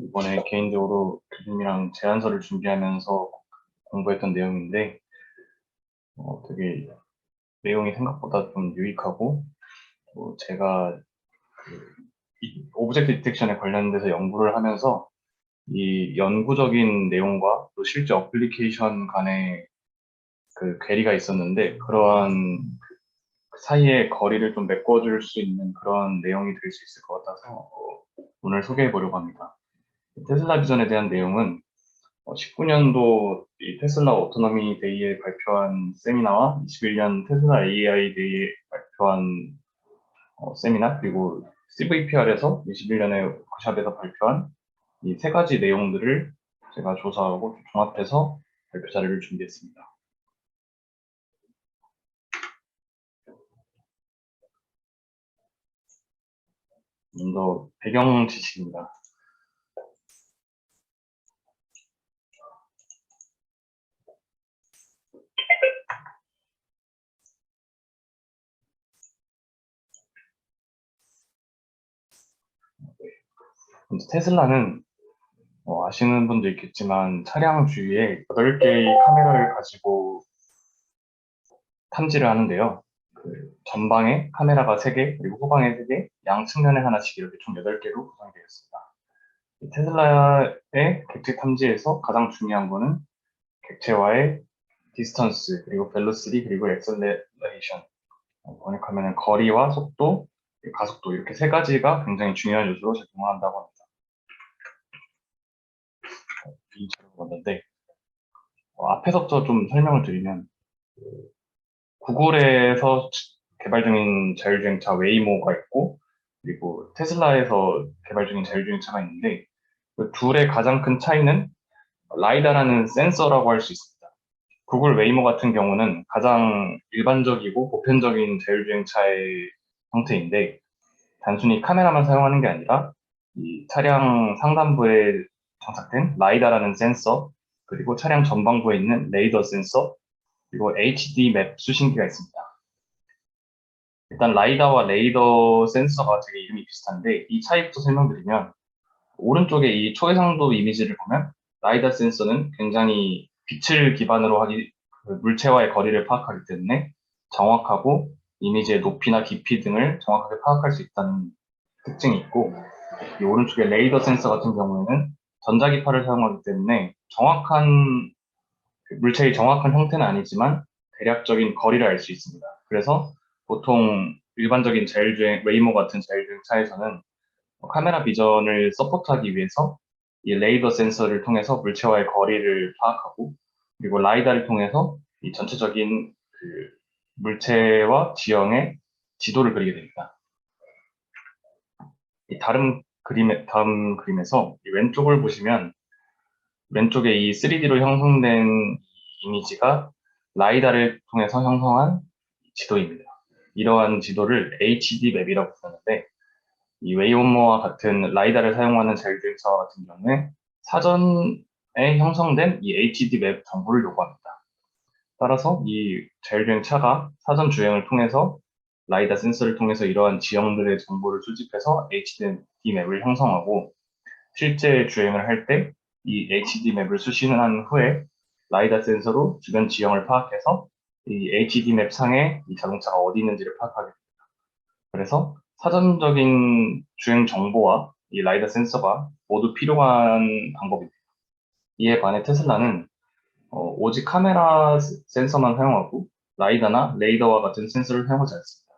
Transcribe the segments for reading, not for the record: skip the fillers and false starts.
이번에 개인적으로 교수님이랑 제안서를 준비하면서 공부했던 내용인데, 되게 내용이 생각보다 좀 유익하고, 또 제가 이 오브젝트 디텍션에 관련돼서 연구를 하면서 이 연구적인 내용과 또 실제 어플리케이션 간의 그 괴리가 있었는데, 그러한 그 사이의 거리를 좀 메꿔줄 수 있는 그런 내용이 될 수 있을 것 같아서 오늘 소개해 보려고 합니다. 테슬라 비전에 대한 내용은 19년도 이 테슬라 오토노미 데이에 발표한 세미나와 21년 테슬라 AI 데이에 발표한 세미나, 그리고 CVPR에서 21년에 워크샵에서 발표한 이 세 가지 내용들을 제가 조사하고 종합해서 발표 자료를 준비했습니다. 먼저 배경 지식입니다. 먼저 테슬라는 아시는 분도 있겠지만 차량 주위에 8개의 카메라를 가지고 탐지를 하는데요. 그 전방에 카메라가 3개, 그리고 후방에 3개, 양 측면에 하나씩 이렇게 총 8개로 구성이 되어 있습니다. 테슬라의 객체 탐지에서 가장 중요한 거는 객체와의 디스턴스, 그리고 벨로시티, 그리고 엑셀레이션. 번역하면 거리와 속도, 가속도, 이렇게 세 가지가 굉장히 중요한 요소로 작용한다고 합니다. 이 자료가 맞는데, 앞에서부터 좀 설명을 드리면, 구글에서 개발 중인 자율주행차 웨이모가 있고, 그리고 테슬라에서 개발 중인 자율주행차가 있는데, 그 둘의 가장 큰 차이는 라이다라는 센서라고 할 수 있습니다. 구글 웨이모 같은 경우는 가장 일반적이고 보편적인 자율주행차의 형태인데, 단순히 카메라만 사용하는 게 아니라 이 차량 상단부에 장착된 라이다라는 센서, 그리고 차량 전방부에 있는 레이더 센서, 그리고 HD 맵 수신기가 있습니다. 일단 라이다와 레이더 센서가 되게 이름이 비슷한데, 이 차이부터 설명드리면, 오른쪽에 이 초해상도 이미지를 보면 라이다 센서는 굉장히 빛을 기반으로 그 물체와의 거리를 파악하기 때문에 정확하고 이미지의 높이나 깊이 등을 정확하게 파악할 수 있다는 특징이 있고, 이 오른쪽에 레이더 센서 같은 경우에는 전자기파를 사용하기 때문에 물체의 정확한 형태는 아니지만 대략적인 거리를 알 수 있습니다. 그래서 보통 일반적인 웨이모 같은 자율주행 차에서는 카메라 비전을 서포트하기 위해서 이 레이더 센서를 통해서 물체와의 거리를 파악하고, 그리고 라이다를 통해서 이 전체적인 그 물체와 지형의 지도를 그리게 됩니다. 다음 그림에서 이 왼쪽을 보시면, 왼쪽에 이 3D로 형성된 이미지가 라이다를 통해서 형성한 지도입니다. 이러한 지도를 HD 맵이라고 부르는데, 이 웨이모와 같은 라이다를 사용하는 자율주행차 같은 경우에 사전에 형성된 이 HD 맵 정보를 요구합니다. 따라서 이 자율주행차가 사전 주행을 통해서 라이다 센서를 통해서 이러한 지형들의 정보를 수집해서 HD 맵을 형성하고, 실제 주행을 할 때 이 HD 맵을 수신한 후에 라이다 센서로 주변 지형을 파악해서 이 HD 맵 상에 이 자동차가 어디 있는지를 파악하게 됩니다. 그래서 사전적인 주행 정보와 이 라이다 센서가 모두 필요한 방법입니다. 이에 반해 테슬라는 오직 카메라 센서만 사용하고 라이다나 레이더와 같은 센서를 사용하지 않습니다.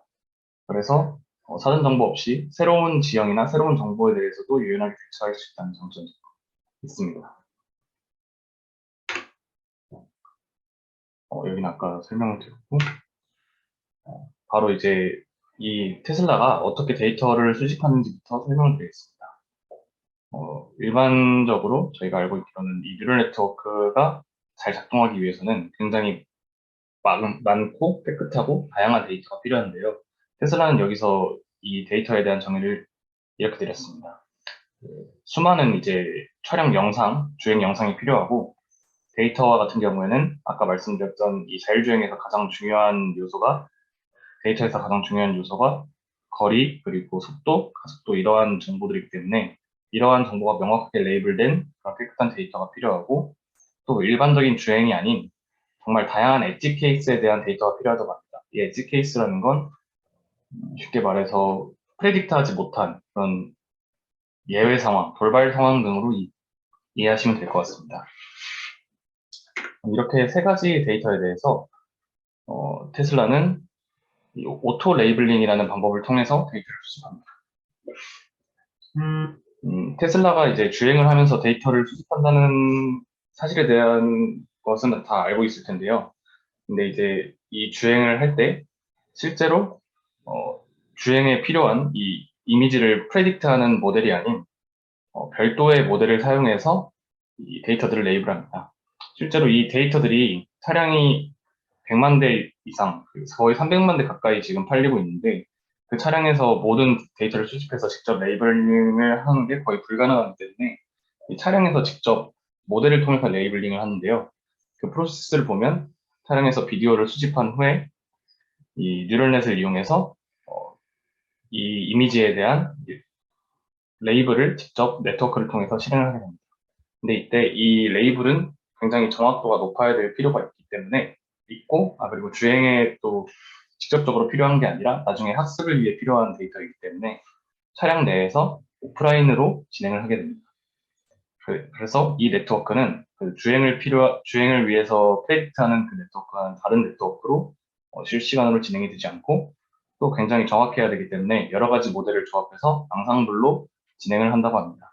그래서 사전 정보 없이 새로운 지형이나 새로운 정보에 대해서도 유연하게 대처할 수 있다는 장점이 있습니다. 여기는 아까 설명을 드렸고, 바로 이제 이 테슬라가 어떻게 데이터를 수집하는지부터 설명을 드리겠습니다. 일반적으로 저희가 알고 있기로는 이 뉴럴 네트워크가 잘 작동하기 위해서는 굉장히 많고 깨끗하고 다양한 데이터가 필요한데요. 테슬라는 여기서 이 데이터에 대한 정의를 이렇게 드렸습니다. 수많은 이제 촬영 영상, 주행 영상이 필요하고, 데이터와 같은 경우에는 아까 말씀드렸던 이 자율주행에서 데이터에서 가장 중요한 요소가 거리, 그리고 속도, 가속도, 이러한 정보들이기 때문에 이러한 정보가 명확하게 레이블된 그런 깨끗한 데이터가 필요하고, 또 일반적인 주행이 아닌 정말 다양한 엣지 케이스에 대한 데이터가 필요하다고 합니다. 이 엣지 케이스라는 건 쉽게 말해서 프레딕트하지 못한 그런 예외 상황, 돌발 상황 등으로 이해하시면 될 것 같습니다. 이렇게 세 가지 데이터에 대해서 테슬라는 이 오토 레이블링이라는 방법을 통해서 데이터를 수집합니다. 테슬라가 이제 주행을 하면서 데이터를 수집한다는 사실에 대한 것은 다 알고 있을 텐데요. 근데 이제 이 주행을 할 때 실제로 주행에 필요한 이 이미지를 프레딕트하는 모델이 아닌 별도의 모델을 사용해서 이 데이터들을 레이블합니다. 실제로 이 데이터들이 차량이 100만 대 이상, 거의 300만 대 가까이 지금 팔리고 있는데, 그 차량에서 모든 데이터를 수집해서 직접 레이블링을 하는 게 거의 불가능하기 때문에 이 차량에서 직접 모델을 통해서 레이블링을 하는데요. 그 프로세스를 보면 차량에서 비디오를 수집한 후에 이 뉴럴넷을 이용해서 이 이미지에 대한 레이블을 직접 네트워크를 통해서 실행을 하게 됩니다. 근데 이때 이 레이블은 굉장히 정확도가 높아야 될 필요가 있기 때문에 그리고 주행에 또 직접적으로 필요한 게 아니라 나중에 학습을 위해 필요한 데이터이기 때문에 차량 내에서 오프라인으로 진행을 하게 됩니다. 그래서 이 네트워크는 그 주행을 위해서 프레딕트하는 그 네트워크와는 다른 네트워크로 실시간으로 진행이 되지 않고, 또 굉장히 정확해야 되기 때문에 여러 가지 모델을 조합해서 앙상블로 진행을 한다고 합니다.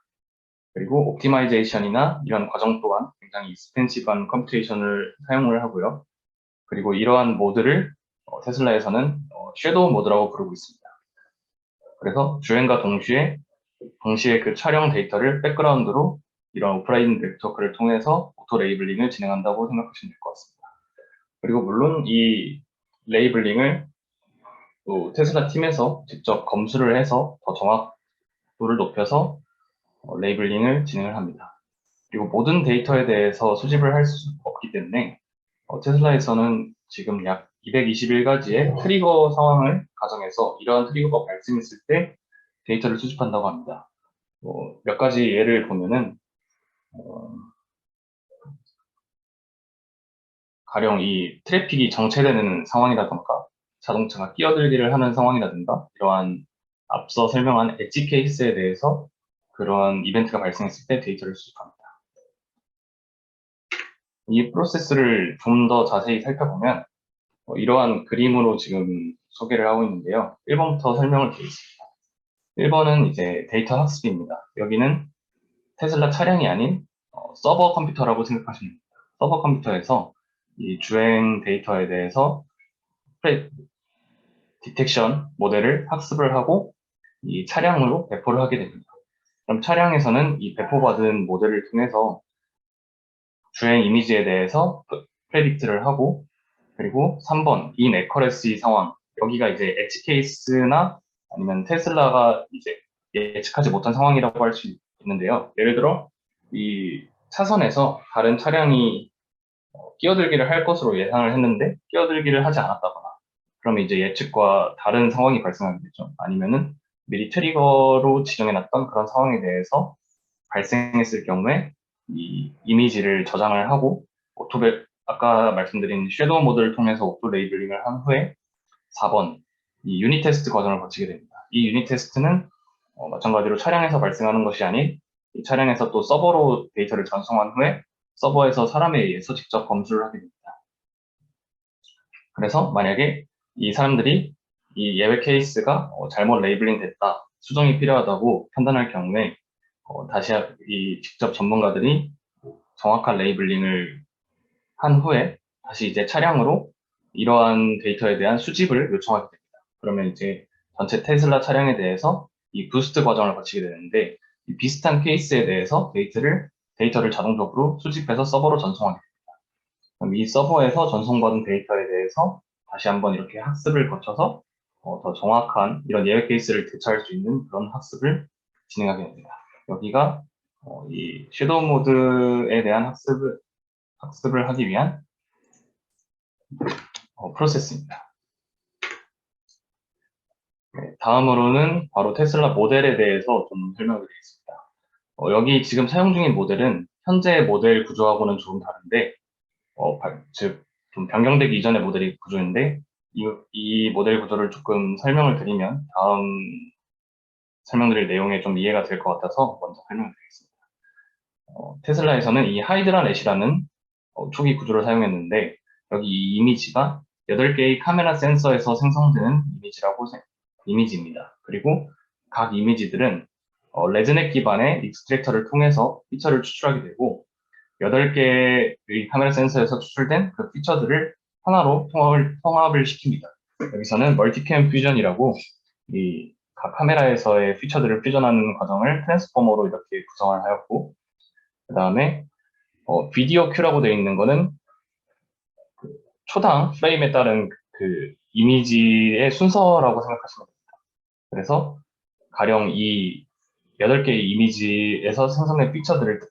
그리고 옵티마이제이션이나 이런 과정 또한 굉장히 익스펜시브한 컴퓨테이션을 사용을 하고요. 그리고 이러한 모드를 테슬라에서는 섀도우 모드라고 부르고 있습니다. 그래서 주행과 동시에 그 촬영 데이터를 백그라운드로 이런 오프라인 네트워크를 통해서 오토 레이블링을 진행한다고 생각하시면 될 것 같습니다. 그리고 물론 이 레이블링을 또 테슬라 팀에서 직접 검수를 해서 더 정확도를 높여서 레이블링을 진행을 합니다. 그리고 모든 데이터에 대해서 수집을 할 수 없기 때문에 테슬라에서는 지금 약 221가지의 트리거 상황을 가정해서 이러한 트리거가 발생했을 때 데이터를 수집한다고 합니다. 몇 가지 예를 보면은 가령 이 트래픽이 정체되는 상황이라던가 자동차가 끼어들기를 하는 상황이라든가 이러한 앞서 설명한 엣지 케이스에 대해서 그런 이벤트가 발생했을 때 데이터를 수집합니다. 이 프로세스를 좀 더 자세히 살펴보면 이러한 그림으로 지금 소개를 하고 있는데요. 1번부터 설명을 드리겠습니다. 1번은 이제 데이터 학습입니다. 여기는 테슬라 차량이 아닌 서버 컴퓨터라고 생각하시면 됩니다. 서버 컴퓨터에서 이 주행 데이터에 대해서 디텍션 모델을 학습을 하고 이 차량으로 배포를 하게 됩니다. 그럼 차량에서는 이 배포받은 모델을 통해서 주행 이미지에 대해서 프레딕트를 하고, 그리고 3번 inaccuracy 상황, 여기가 이제 엣지 케이스나 아니면 테슬라가 이제 예측하지 못한 상황이라고 할 수 있는데요. 예를 들어 이 차선에서 다른 차량이 끼어들기를 할 것으로 예상을 했는데 끼어들기를 하지 않았다거나, 그러면 이제 예측과 다른 상황이 발생하게 되죠. 아니면은 미리 트리거로 지정해놨던 그런 상황에 대해서 발생했을 경우에 이 이미지를 저장을 하고 아까 말씀드린 섀도우 모드를 통해서 오토 레이블링을 한 후에 4번 이 유닛 테스트 과정을 거치게 됩니다. 이 유닛 테스트는 마찬가지로 차량에서 발생하는 것이 아닌 이 차량에서 또 서버로 데이터를 전송한 후에 서버에서 사람에 의해서 직접 검수를 하게 됩니다. 그래서 만약에 이 사람들이 이 예외 케이스가 잘못 레이블링 됐다, 수정이 필요하다고 판단할 경우에 다시 이 직접 전문가들이 정확한 레이블링을 한 후에 다시 이제 차량으로 이러한 데이터에 대한 수집을 요청하게 됩니다. 그러면 이제 전체 테슬라 차량에 대해서 이 부스트 과정을 거치게 되는데, 이 비슷한 케이스에 대해서 데이터를 자동적으로 수집해서 서버로 전송하게 됩니다. 그럼 이 서버에서 전송받은 데이터에 대해서 다시 한번 이렇게 학습을 거쳐서 더 정확한 이런 예외 케이스를 대처할 수 있는 그런 학습을 진행하게 됩니다. 여기가 이 섀도우 모드에 대한 학습을 하기 위한 프로세스입니다. 네, 다음으로는 바로 테슬라 모델에 대해서 좀 설명을 드리겠습니다. 여기 지금 사용 중인 모델은 현재 모델 구조하고는 조금 다른데, 즉, 좀 변경되기 이전의 모델이 구조인데, 이 모델 구조를 조금 설명을 드리면 다음 설명드릴 내용에 좀 이해가 될 것 같아서 먼저 설명을 드리겠습니다. 테슬라에서는 이 하이드라 넷이라는 초기 구조를 사용했는데, 여기 이 이미지가 8개의 카메라 센서에서 생성되는 이미지입니다. 그리고 각 이미지들은 레즈넷 기반의 익스트랙터를 통해서 피처를 추출하게 되고, 8개의 카메라 센서에서 추출된 그 피처들을 하나로 통합을 시킵니다. 여기서는 멀티캠 퓨전이라고 이 각 카메라에서의 피처들을 퓨전하는 과정을 트랜스포머로 이렇게 구성을 하였고, 그 다음에 비디오 큐라고 되어 있는 거는 그 초당 프레임에 따른 그 이미지의 순서라고 생각하시면 됩니다. 그래서 가령 이 8개의 이미지에서 생성된 픽처들을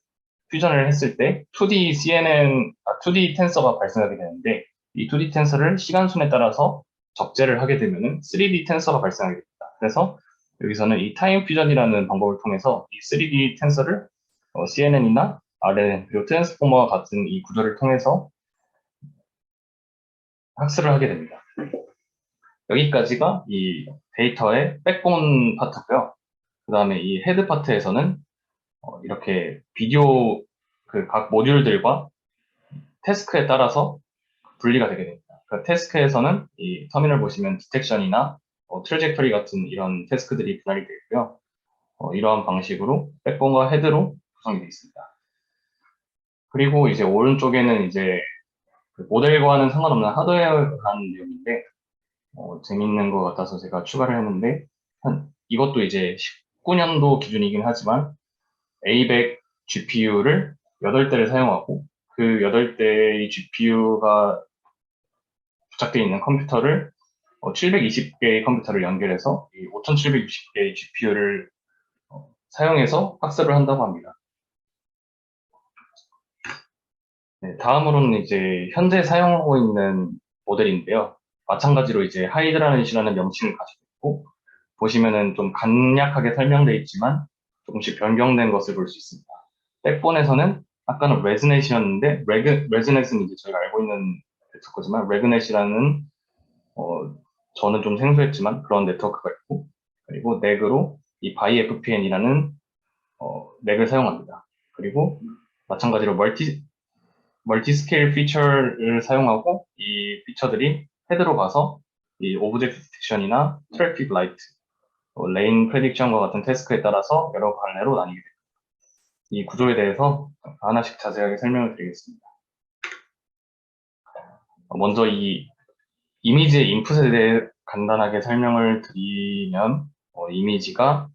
퓨전을 했을 때 2D 텐서가 발생하게 되는데, 이 2D 텐서를 시간순에 따라서 적재를 하게 되면은 3D 텐서가 발생하게 됩니다. 그래서 여기서는 이 타임 퓨전이라는 방법을 통해서 이 3D 텐서를 CNN이나 RNN 그리고 트랜스포머와 같은 이 구조를 통해서 학습을 하게 됩니다. 여기까지가 이 데이터의 백본 파트고요. 그 다음에 이 헤드 파트에서는 이렇게 비디오 그 각 모듈들과 태스크에 따라서 분리가 되게 됩니다. 그 태스크에서는 이 터미널 보시면 디텍션이나 트래젝터리 같은 이런 태스크들이 분할이 되어 있고요. 이러한 방식으로 백본과 헤드로 구성이 되어 있습니다. 그리고 이제 오른쪽에는 이제 그 모델과는 상관없는 하드웨어에 관한 내용인데, 재밌는 것 같아서 제가 추가를 했는데, 이것도 이제 19년도 기준이긴 하지만 A100 GPU를 8대를 사용하고, 그 8대의 GPU가 부착되어 있는 컴퓨터를 720개의 컴퓨터를 연결해서 이 5760개의 GPU를 사용해서 학습을 한다고 합니다. 네, 다음으로는 이제 현재 사용하고 있는 모델인데요. 마찬가지로 이제 하이드라넷이라는 명칭을 가지고 있고, 보시면은 좀 간략하게 설명되어 있지만 조금씩 변경된 것을 볼 수 있습니다. 백본에서는 아까는 레즈넷이었는데, 레즈넷은 이제 저희가 알고 있는 네트워크지만, 레그넷이라는 저는 좀 생소했지만 그런 네트워크가 있고, 그리고 넥으로 이 바이 FPN이라는 넥을 사용합니다. 그리고 마찬가지로 멀티스케일 피처를 사용하고, 이 피처들이 헤드로 가서 이 오브젝트 디텍션이나 트래픽 라이트, 레인 프레딕션과 같은 태스크에 따라서 여러 갈래로 나뉘게 됩니다. 이 구조에 대해서 하나씩 자세하게 설명을 드리겠습니다. 먼저 이 이미지의 인풋에 대해 간단하게 설명을 드리면, 이미지가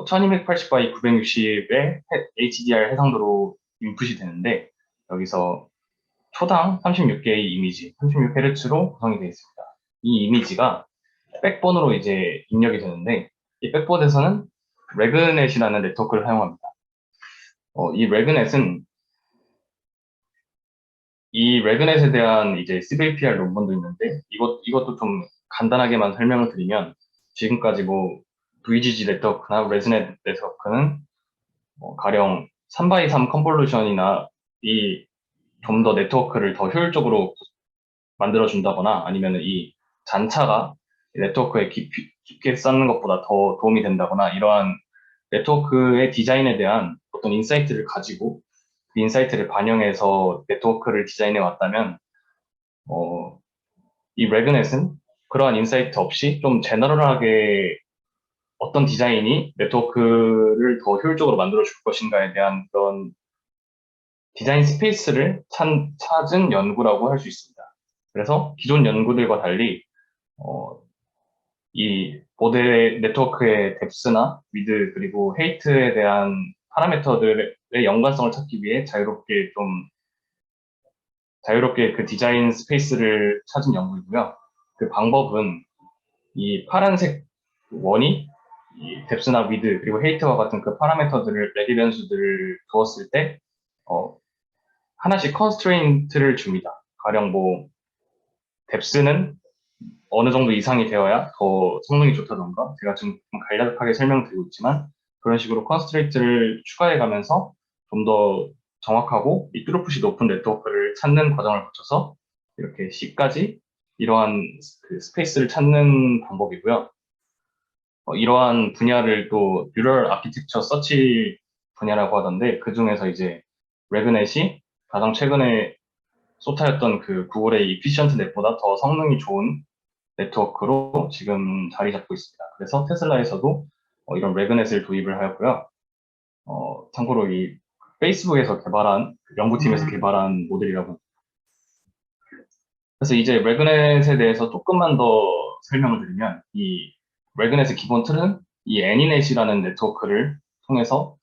1280 x 960의 HDR 해상도로 인풋이 되는데, 여기서 초당 36개의 이미지, 36Hz로 구성이 되어 있습니다. 이 이미지가 백본으로 이제 입력이 되는데, 이 백본에서는 레그넷이라는 네트워크를 사용합니다. 이 레그넷에 대한 이제 CVPR 논문도 있는데, 이것도 좀 간단하게만 설명을 드리면, 지금까지 뭐 VGG 네트워크나 레즈넷 네트워크는 가령 3x3 컨볼루션이나 이 좀 더 네트워크를 더 효율적으로 만들어준다거나, 아니면 이 잔차가 네트워크에 깊게 쌓는 것보다 더 도움이 된다거나, 이러한 네트워크의 디자인에 대한 어떤 인사이트를 가지고 그 인사이트를 반영해서 네트워크를 디자인해 왔다면, 어, 이 레그넷은 그러한 인사이트 없이 좀 제너럴하게 어떤 디자인이 네트워크를 더 효율적으로 만들어 줄 것인가에 대한 그런 디자인 스페이스를 찾은 연구라고 할 수 있습니다. 그래서 기존 연구들과 달리 이 모델의 네트워크의 뎁스나 위드 그리고 헤이트에 대한 파라미터들의 연관성을 찾기 위해 자유롭게 그 디자인 스페이스를 찾은 연구이고요. 그 방법은 이 파란색 원이 이 뎁스나 위드 그리고 헤이트와 같은 그 파라미터들을 레디 변수들을 두었을 때 하나씩 컨스트레인트를 줍니다. 가령 뭐 뎁스는 어느 정도 이상이 되어야 더 성능이 좋다던가, 제가 지금 간략하게 설명드리고 있지만 그런 식으로 컨스트레이트를 추가해 가면서 좀 더 정확하고 이 뚜루풋이 높은 네트워크를 찾는 과정을 거쳐서 이렇게 C까지 이러한 그 스페이스를 찾는 방법이고요. 이러한 분야를 또 뉴럴 아키텍처 서치 분야라고 하던데 그 중에서 이제 레그넷이 가장 최근에 쏟아졌던 그 구글의 이피션트 넷보다 더 성능이 좋은 네트워크로 지금 자리 잡고 있습니다. 그래서 테슬라에서도 이런 레그넷을 도입을 하였고요. 참고로 이 페이스북에서 개발한 연구팀에서 개발한 모델이라고 합니다. 그래서 이제 레그넷에 대해서 조금만 더 설명을 드리면 이 레그넷의 기본 틀은 이 애니넷이라는 네트워크를 통해서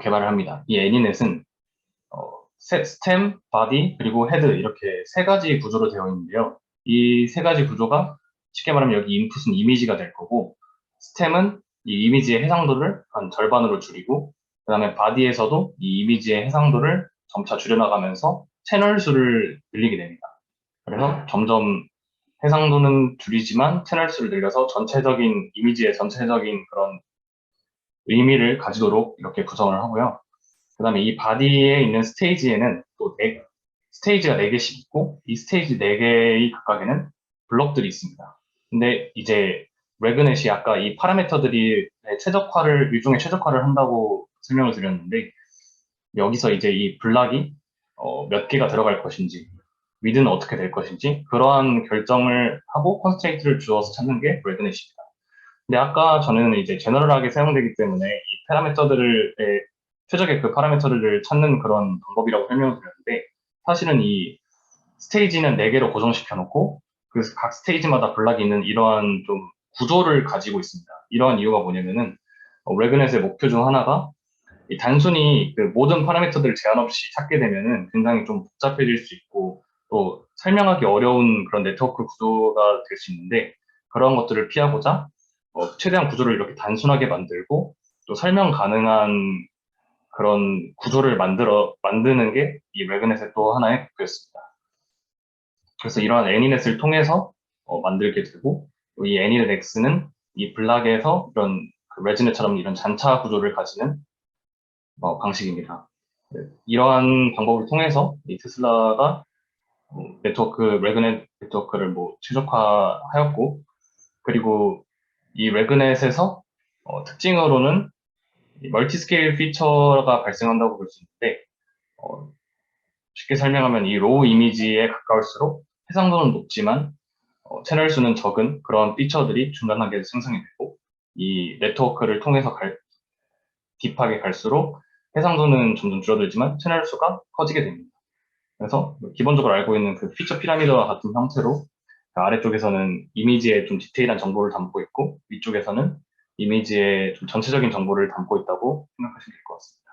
개발을 합니다. 이 애니넷은 스템, 바디, 그리고 헤드 이렇게 세 가지 구조로 되어 있는데요. 이 세 가지 구조가 쉽게 말하면 여기 인풋은 이미지가 될 거고 스템은 이 이미지의 해상도를 한 절반으로 줄이고 그 다음에 바디에서도 이 이미지의 해상도를 점차 줄여나가면서 채널 수를 늘리게 됩니다. 그래서 점점 해상도는 줄이지만 채널 수를 늘려서 전체적인 이미지의 전체적인 그런 의미를 가지도록 이렇게 구성을 하고요. 그 다음에 이 바디에 있는 스테이지에는 또 스테이지가 4개씩 있고 이 스테이지 4개의 각각에는 블럭들이 있습니다. 근데 이제 레그넷이 아까 이 파라미터들이 최적화를 일종의 최적화를 한다고 설명을 드렸는데 여기서 이제 이 블락이 몇 개가 들어갈 것인지 위드는 어떻게 될 것인지 그러한 결정을 하고 컨스트레이트를 주어서 찾는 게 레그넷입니다. 근데 아까 저는 이제 제너럴하게 사용되기 때문에 이 파라미터들의 최적의 그 파라미터를 찾는 그런 방법이라고 설명을 드렸는데 사실은 이 스테이지는 4개로 고정시켜 놓고 그 각 스테이지마다 블락이 있는 이러한 좀 구조를 가지고 있습니다. 이러한 이유가 뭐냐면은 레그넷의 목표 중 하나가 단순히 그 모든 파라미터들을 제한 없이 찾게 되면은 굉장히 좀 복잡해질 수 있고 또 설명하기 어려운 그런 네트워크 구조가 될 수 있는데 그런 것들을 피하고자 최대한 구조를 이렇게 단순하게 만들고 또 설명 가능한 그런 구조를 만드는 게 이 레그넷의 또 하나의 목표였습니다. 그래서 이러한 애니넷을 통해서 만들게 되고 이 애니넷 X는 이 블락에서 이런 그 레지넷처럼 이런 잔차 구조를 가지는 방식입니다. 네, 이러한 방법을 통해서 이 테슬라가 레그넷 네트워크를 최적화하였고, 그리고 이 레그넷에서 특징으로는 멀티 스케일 피처가 발생한다고 볼 수 있는데, 어, 쉽게 설명하면 이 로우 이미지에 가까울수록 해상도는 높지만 채널 수는 적은 그런 피처들이 중간하게 생성이 되고, 이 네트워크를 통해서 딥하게 갈수록 해상도는 점점 줄어들지만 채널 수가 커지게 됩니다. 그래서 기본적으로 알고 있는 그 피처 피라미드와 같은 형태로 그 아래쪽에서는 이미지에 좀 디테일한 정보를 담고 있고 위쪽에서는 이미지의 좀 전체적인 정보를 담고 있다고 생각하시면 될 것 같습니다.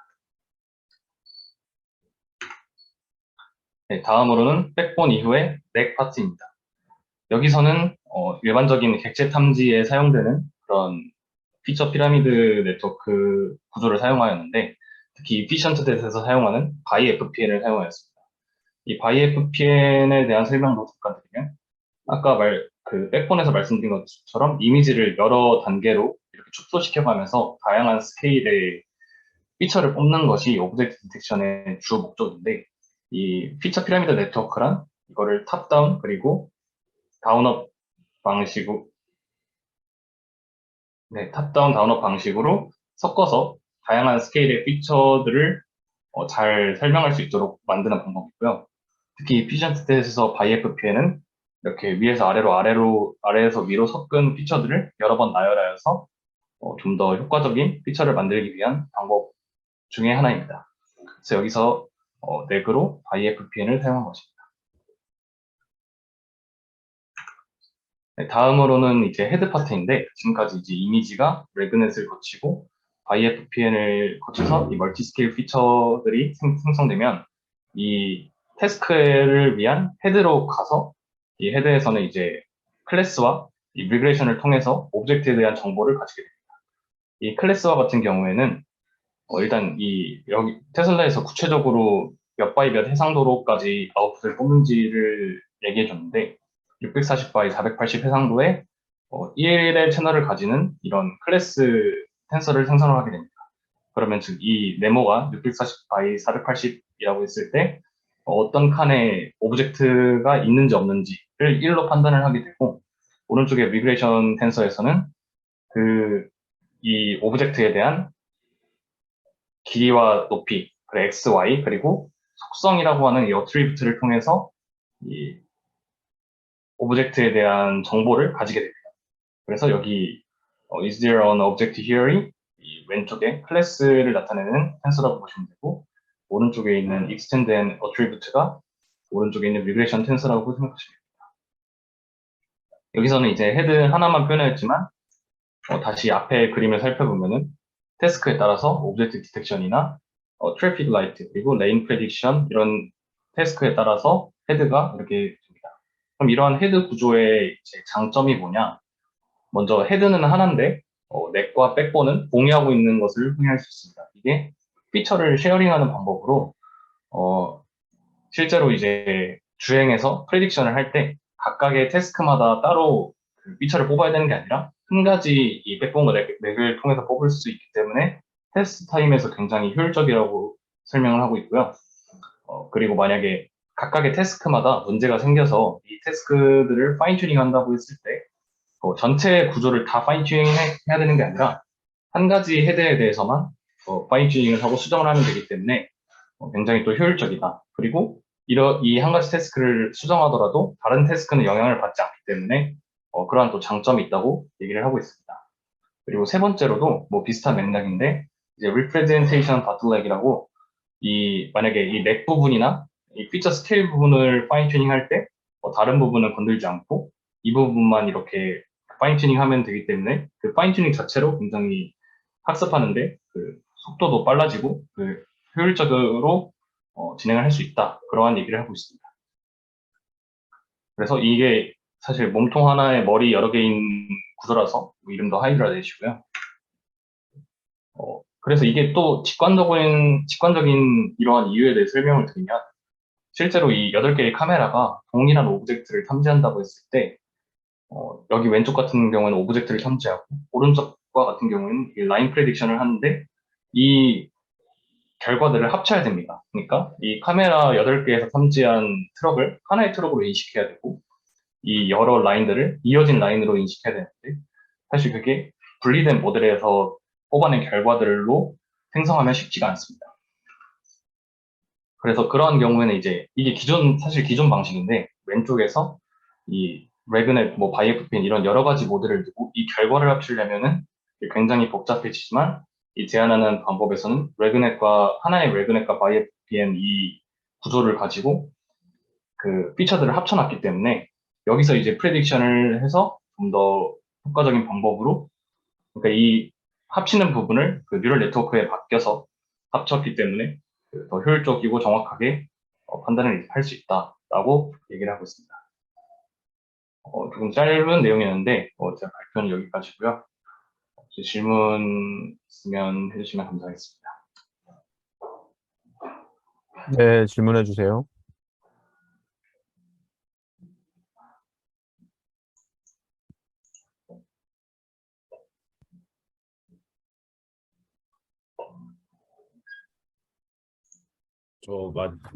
네, 다음으로는 백본 이후의 넥 파트입니다. 여기서는 일반적인 객체 탐지에 사용되는 그런 피처 피라미드 네트워크 구조를 사용하였는데 특히 이피션트 넷에서 사용하는 바이 FPN을 사용하였습니다. 이 바이 FPN에 대한 설명도 잠깐 드리면 아까 그 백본에서 말씀드린 것처럼 이미지를 여러 단계로 이렇게 축소시켜가면서 다양한 스케일의 피처를 뽑는 것이 오브젝트 디텍션의 주 목적인데 이 피처 피라미드 네트워크란 이거를 탑다운 그리고 다운업 방식으로 탑다운 다운업 방식으로 섞어서 다양한 스케일의 피처들을 잘 설명할 수 있도록 만드는 방법이고요. 특히 피전 테스트에서 바이FPN은 이렇게 위에서 아래에서 위로 섞은 피처들을 여러 번 나열하여서 좀 더 효과적인 피처를 만들기 위한 방법 중에 하나입니다. 그래서 여기서 넥으로 바이FPN을 사용한 것입니다. 네, 다음으로는 이제 헤드 파트인데 지금까지 이제 이미지가 레그넷을 거치고 바이FPN을 거쳐서 이 멀티스케일 피처들이 생성되면 이 태스크를 위한 헤드로 가서 이 헤드에서는 이제 클래스와 이 리그레이션을 통해서 오브젝트에 대한 정보를 가지게 됩니다. 이 클래스와 같은 경우에는 일단 여기 테슬라에서 구체적으로 몇 바이 몇 해상도로까지 아웃풋을 뽑는지를 얘기해 줬는데 640 바이 480 해상도에 1의 채널을 가지는 이런 클래스 텐서를 생성을 하게 됩니다. 그러면 즉 이 네모가 640 by 480이라고 했을 때 어떤 칸에 오브젝트가 있는지 없는지를 1로 판단을 하게 되고, 오른쪽에 리그레이션 텐서에서는 이 오브젝트에 대한 길이와 높이, x, y, 그리고 속성이라고 하는 이 어트리뷰트를 통해서 이 오브젝트에 대한 정보를 가지게 됩니다. 그래서 여기 is there an object here이 이 왼쪽에 클래스를 나타내는 텐서라고 보시면 되고, 오른쪽에 있는 extend and attribute가 오른쪽에 있는 regression 텐서라고 생각하시면 됩니다. 여기서는 이제 헤드 하나만 표현했지만 다시 앞에 그림을 살펴보면은 태스크에 따라서 오브젝트 디텍션이나 트래픽 라이트 그리고 레인 프레딕션 이런 태스크에 따라서 헤드가 이렇게 됩니다. 그럼 이러한 헤드 구조의 이제 장점이 뭐냐? 먼저 헤드는 하나인데 넥과 백본은 공유하고 있는 것을 확인할 수 있습니다. 이게 피처를 쉐어링하는 방법으로 실제로 이제 주행에서 프레딕션을 할 때 각각의 태스크마다 따로 그 피처를 뽑아야 되는 게 아니라 한 가지 이 백본과 넥을 통해서 뽑을 수 있기 때문에 테스트 타임에서 굉장히 효율적이라고 설명을 하고 있고요. 그리고 만약에 각각의 태스크마다 문제가 생겨서 이 태스크들을 파인 튜닝 한다고 했을 때 전체 구조를 다 파인 튜닝 해야 되는 게 아니라 한 가지 헤드에 대해서만 파인 튜닝을 하고 수정을 하면 되기 때문에 굉장히 또 효율적이다. 그리고 이 한 가지 태스크를 수정하더라도 다른 태스크는 영향을 받지 않기 때문에 그러한 또 장점이 있다고 얘기를 하고 있습니다. 그리고 세 번째로도 뭐 비슷한 맥락인데 이제 representation bottleneck이라고 만약에 이 넥 부분이나 이 피처 스케일 부분을 파인 튜닝 할 때 다른 부분은 건들지 않고 이 부분만 이렇게 파인 튜닝 하면 되기 때문에 그 파인 튜닝 자체로 굉장히 학습하는데 그 속도도 빨라지고 그 효율적으로 진행을 할 수 있다. 그러한 얘기를 하고 있습니다. 그래서 이게 사실 몸통 하나에 머리 여러 개인 구조라서 뭐 이름도 하이드라 내시고요. 그래서 이게 또 직관적인 이러한 이유에 대해 설명을 드리면 실제로 이 8개의 카메라가 동일한 오브젝트를 탐지한다고 했을 때 여기 왼쪽 같은 경우는 오브젝트를 탐지하고 오른쪽과 같은 경우는 이 라인 프레딕션을 하는데 이 결과들을 합쳐야 됩니다. 그러니까 이 카메라 8개에서 탐지한 트럭을 하나의 트럭으로 인식해야 되고 이 여러 라인들을 이어진 라인으로 인식해야 되는데 사실 그게 분리된 모델에서 뽑아낸 결과들로 생성하면 쉽지가 않습니다. 그래서 그러한 경우에는 이제 이게 사실 기존 방식인데 왼쪽에서 이 레그넷, 뭐 바이에프피엔 이런 여러 가지 모델을 두고 이 결과를 합치려면은 굉장히 복잡해지지만 이 제안하는 방법에서는 하나의 레그넷과 바이에프피엔 이 구조를 가지고 그 피처들을 합쳐놨기 때문에 여기서 이제 프레딕션을 해서 좀 더 효과적인 방법으로 그러니까 이 합치는 부분을 그 뉴럴 네트워크에 바뀌어서 합쳤기 때문에 더 효율적이고 정확하게 판단을 할 수 있다라고 얘기를 하고 있습니다. 조금 짧은 내용이었는데 제가 발표는 여기까지고요. 혹시 질문 있으면 해주시면 감사하겠습니다. 네, 질문해 주세요.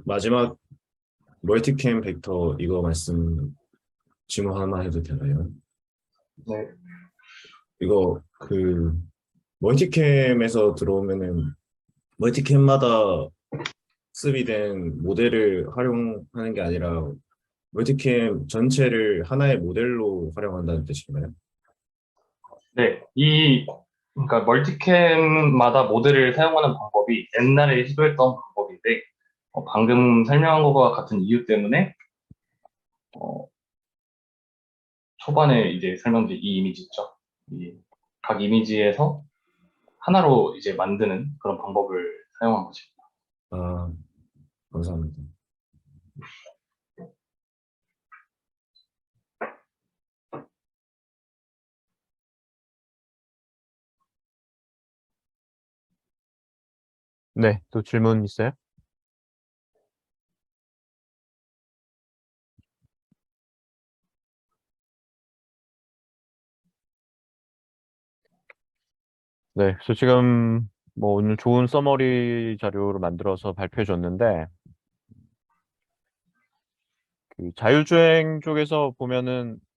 마지막 멀티캠 벡터 이거 질문 하나만 해도 되나요? 네. 이거 멀티캠에서 들어오면은 멀티캠마다 학습이 된 모델을 활용하는 게 아니라 멀티캠 전체를 하나의 모델로 활용한다는 뜻인가요? 네, 그러니까 멀티캠마다 모델을 사용하는 방법이 옛날에 시도했던 방법인데, 방금 설명한 것과 같은 이유 때문에, 어, 초반에 이제 설명드린 이 이미지 있죠. 각 이미지에서 하나로 이제 만드는 그런 방법을 사용한 거죠. 아, 감사합니다. 네, 또 질문 있어요? 네, 그래서 지금 뭐 오늘 좋은 서머리 자료를 만들어서 발표해 줬는데, 그 자율주행 쪽에서 보면은